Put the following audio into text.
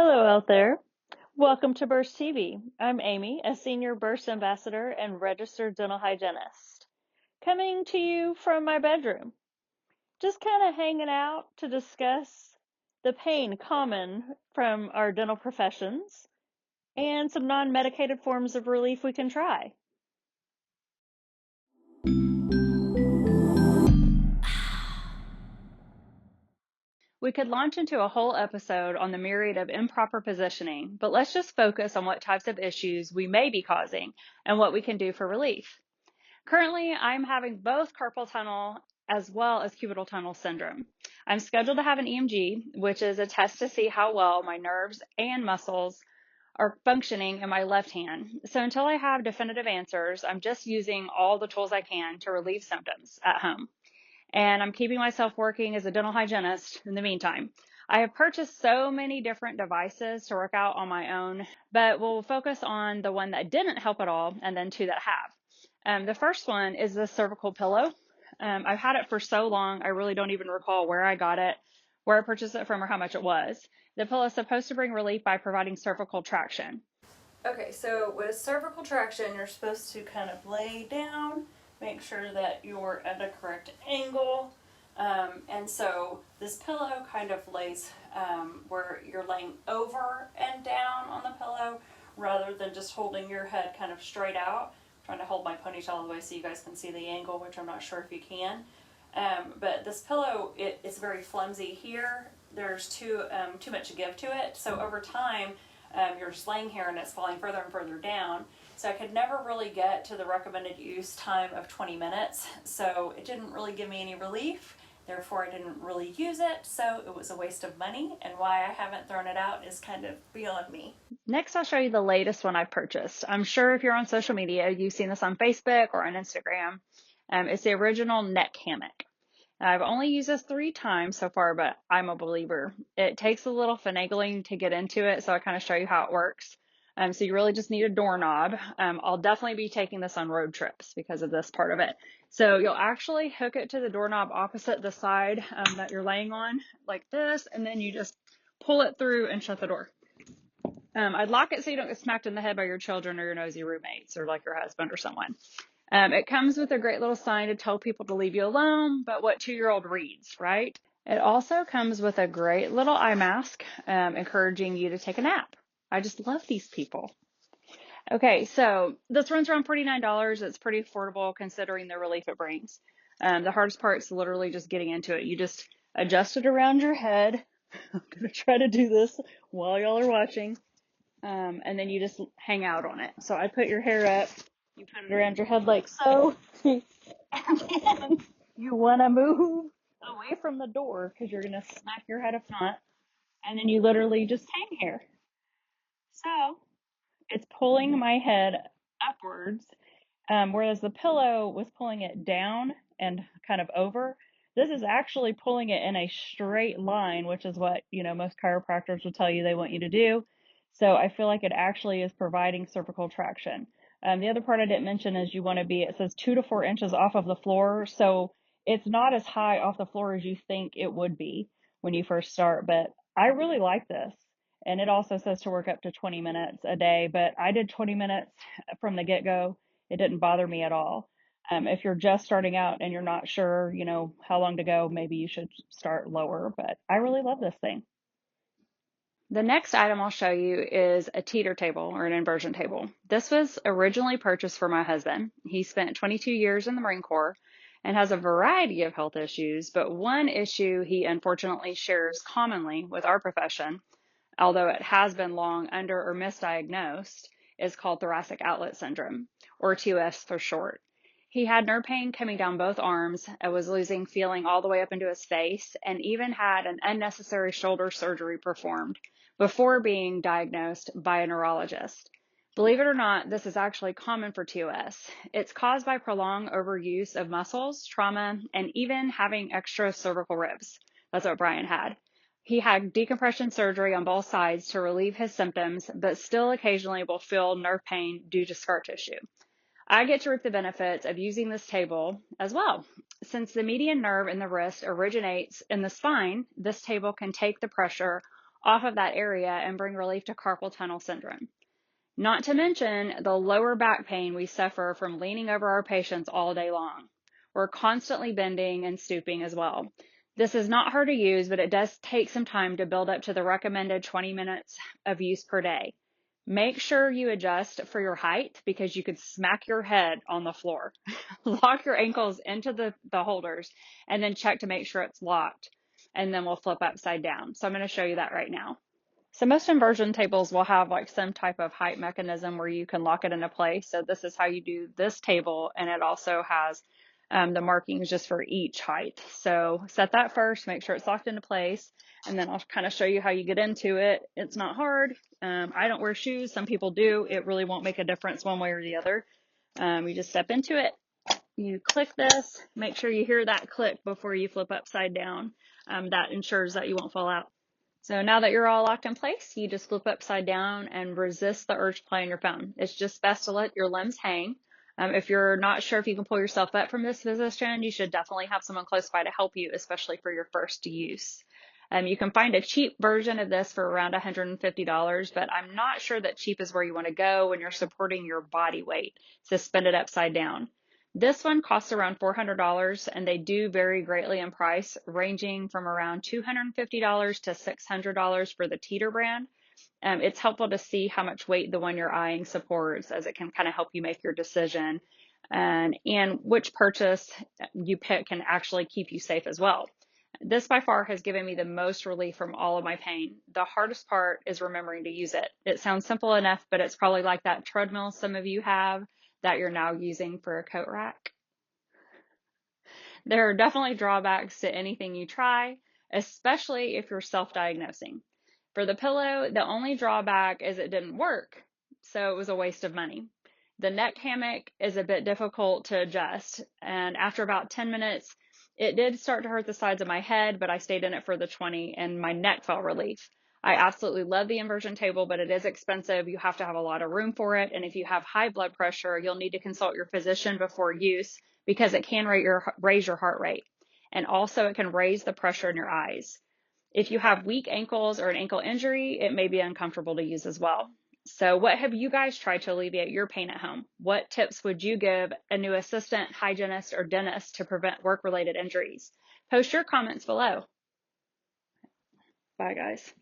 Hello out there. Welcome to Burst TV. I'm Amy, a senior Burst ambassador and registered dental hygienist, coming to you from my bedroom. Just kind of hanging out to discuss the pain common from our dental professions and some non-medicated forms of relief we can try. We could launch into a whole episode on the myriad of improper positioning, but let's just focus on what types of issues we may be causing and what we can do for relief. Currently, I'm having both carpal tunnel as well as cubital tunnel syndrome. I'm scheduled to have an EMG, which is a test to see how well my nerves and muscles are functioning in my left hand. So until I have definitive answers, I'm just using all the tools I can to relieve symptoms at home. And I'm keeping myself working as a dental hygienist in the meantime. I have purchased so many different devices to work out on my own, but we'll focus on the one that didn't help at all and then two that have. The first one is the cervical pillow. I've had it for so long, I really don't even recall where I got it, where I purchased it from, or how much it was. The pillow is supposed to bring relief by providing cervical traction. Okay, so with cervical traction, you're supposed to kind of lay down, make sure that you're at a correct angle. And so this pillow kind of lays where you're laying over and down on the pillow rather than just holding your head kind of straight out. I'm trying to hold my ponytail all the way so you guys can see the angle, which I'm not sure if you can. But this pillow, it's very flimsy here. There's too much give to it. So over time, you're just laying here and it's falling further and further down. So I could never really get to the recommended use time of 20 minutes. So it didn't really give me any relief. Therefore, I didn't really use it. So it was a waste of money. And why I haven't thrown it out is kind of beyond me. Next, I'll show you the latest one I purchased. I'm sure if you're on social media, you've seen this on Facebook or on Instagram. It's the original neck hammock. I've only used this 3 times so far, but I'm a believer. It takes a little finagling to get into it, so I kind of show you how it works. So you really just need a doorknob. I'll definitely be taking this on road trips because of this part of it. So you'll actually hook it to the doorknob opposite the side that you're laying on, like this, and then you just pull it through and shut the door. I'd lock it so you don't get smacked in the head by your children or your nosy roommates or like your husband or someone. It comes with a great little sign to tell people to leave you alone, but what 2-year-old reads, right? It also comes with a great little eye mask, encouraging you to take a nap. I just love these people. Okay, so this runs around $49. It's pretty affordable considering the relief it brings. The hardest part is literally just getting into it. You just adjust it around your head. I'm going to try to do this while y'all are watching. And then you just hang out on it. So I put your hair up. You put it around your head like so, and then you want to move away from the door because you're going to smack your head if not, and then you literally just hang here. So it's pulling my head upwards, whereas the pillow was pulling it down and kind of over. This is actually pulling it in a straight line, which is what, most chiropractors will tell you they want you to do. So I feel like it actually is providing cervical traction. The other part I didn't mention is you want to be, it says 2 to 4 inches off of the floor. So it's not as high off the floor as you think it would be when you first start, but I really like this. And it also says to work up to 20 minutes a day, but I did 20 minutes from the get-go. It didn't bother me at all. If you're just starting out and you're not sure, how long to go, maybe you should start lower, but I really love this thing. The next item I'll show you is a teeter table or an inversion table. This was originally purchased for my husband. He spent 22 years in the Marine Corps and has a variety of health issues, but one issue he unfortunately shares commonly with our profession, although it has been long under or misdiagnosed, is called thoracic outlet syndrome, or TOS for short. He had nerve pain coming down both arms, was losing feeling all the way up into his face, and even had an unnecessary shoulder surgery performed before being diagnosed by a neurologist. Believe it or not, this is actually common for TOS. It's caused by prolonged overuse of muscles, trauma, and even having extra cervical ribs. That's what Brian had. He had decompression surgery on both sides to relieve his symptoms, but still occasionally will feel nerve pain due to scar tissue. I get to reap the benefits of using this table as well. Since the median nerve in the wrist originates in the spine, this table can take the pressure off of that area and bring relief to carpal tunnel syndrome. Not to mention the lower back pain we suffer from leaning over our patients all day long. We're constantly bending and stooping as well. This is not hard to use, but it does take some time to build up to the recommended 20 minutes of use per day. Make sure you adjust for your height because you could smack your head on the floor. Lock your ankles into the holders and then check to make sure it's locked. And then we'll flip upside down. So I'm going to show you that right now. So most inversion tables will have like some type of height mechanism where you can lock it into place. So this is how you do this table, and it also has the markings just for each height. So set that first, make sure it's locked into place, and then I'll kind of show you how you get into it. It's not hard. I don't wear shoes. Some people do. It really won't make a difference one way or the other. You just step into it. You click this. Make sure you hear that click before you flip upside down. That ensures that you won't fall out. So now that you're all locked in place, you just flip upside down and resist the urge to play on your phone. It's just best to let your limbs hang. If you're not sure if you can pull yourself up from this position, you should definitely have someone close by to help you, especially for your first use. You can find a cheap version of this for around $150, but I'm not sure that cheap is where you want to go when you're supporting your body weight, suspended upside down. This one costs around $400, and they do vary greatly in price, ranging from around $250 to $600 for the Teeter brand. It's helpful to see how much weight the one you're eyeing supports, as it can kind of help you make your decision, and which purchase you pick can actually keep you safe as well. This by far has given me the most relief from all of my pain. The hardest part is remembering to use it. It sounds simple enough, but it's probably like that treadmill some of you have that you're now using for a coat rack. There are definitely drawbacks to anything you try, especially if you're self-diagnosing. For the pillow, the only drawback is it didn't work, so it was a waste of money. The neck hammock is a bit difficult to adjust, and after about 10 minutes, it did start to hurt the sides of my head, but I stayed in it for the 20 and my neck felt relief. I absolutely love the inversion table, but it is expensive. You have to have a lot of room for it, and if you have high blood pressure, you'll need to consult your physician before use because it can raise your heart rate, and also it can raise the pressure in your eyes. If you have weak ankles or an ankle injury, it may be uncomfortable to use as well. So what have you guys tried to alleviate your pain at home? What tips would you give a new assistant, hygienist, or dentist to prevent work-related injuries? Post your comments below. Bye, guys.